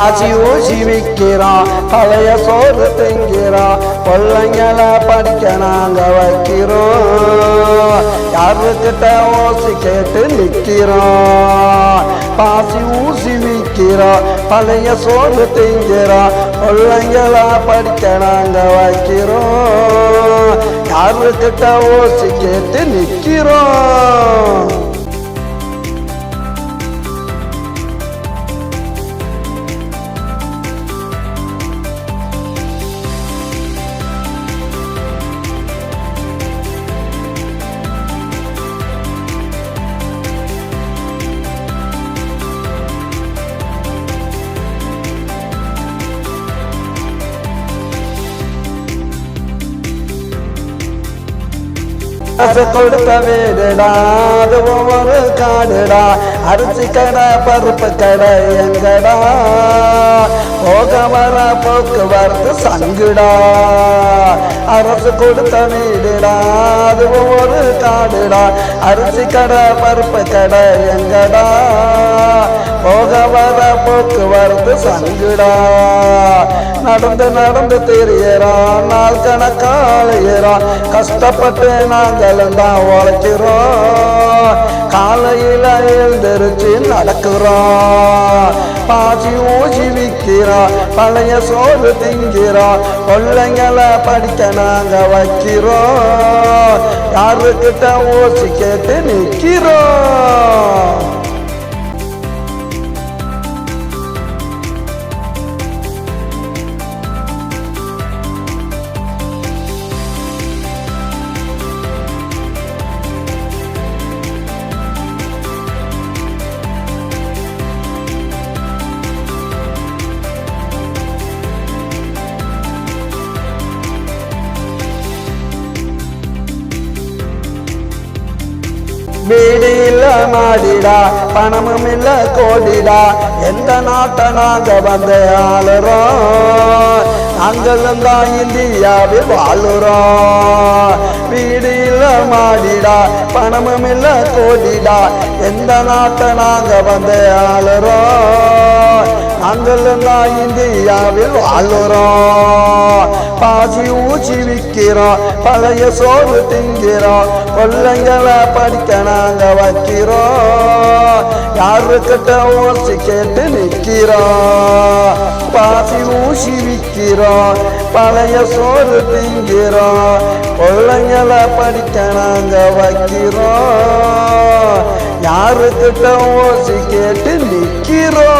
ஆசி ஊசி விற்கிறான் பழைய சோறு திங்கிறான் பிள்ளைங்களை படிக்க நாங்க வைக்கிறோம் யாருக்கிட்ட ஓசி கேட்டு நிற்கிறோம் பாசி ஊசி விற்கிறான் பழைய சோறு திங்கிறான் பிள்ளைங்களை படிக்க நாங்க வைக்கிறோம் யாருக்கிட்ட ஓசி கேட்டு நிற்கிறோம் கொடுத்த வீடுடா அது ஒவ்வொரு காடுடா அரிசி கடை பருப்பு கடை எங்கடா போக வர போக்குவரத்து சங்குடா அரசு கொடுத்த வீடுடா அது ஒவ்வொரு காடுடா அரிசி கடை பருப்பு கடை எங்கடா போக வர போக்குவரத்து சங்குடா நடந்து நடந்து தெரியறான் நாள் கணக்காளையறான் கஷ்டப்பட்டு நாங்களும் தான் உழைக்கிறோம் காலையில் எழுந்திருச்சு நடக்கிறோம் பாசி ஊசி விற்கிறோம் பழைய சோறு திங்கிறோம் பிள்ளைங்களை படிக்க நாங்க வைக்கிறோம் யாருக்கிட்ட ஊசி கேட்டு நிற்கிறோம் வீடு இல்ல மாடிடா பணமும் இல்ல கோடிடா எந்த நாட்டை நாங்க வந்து ஆளுறோம் நாங்களும் தான் இந்தியாவில் வாழுறோம் வீடு இல்ல மாடிடா பணமும் இல்ல கோடிடா எந்த நாட்டை நாங்க வந்து ஆளுறோம் நாங்களும் தான் இந்தியாவில் வாழுறோம் பாசி ஊசி விற்கிறோம் பழைய சோறு திங்கிறோம் பிள்ளைங்களை படிக்க நாங்க வைக்கிறோம் யாருக்கிட்ட ஓசி கேட்டு நிற்கிறோம் பாசி ஊசி விற்கிறோம் பழைய சோறு திங்கிறோம் பிள்ளைங்களை படிக்க நாங்க வைக்கிறோம் யாருக்கிட்ட ஓசி கேட்டு நிற்கிறோம்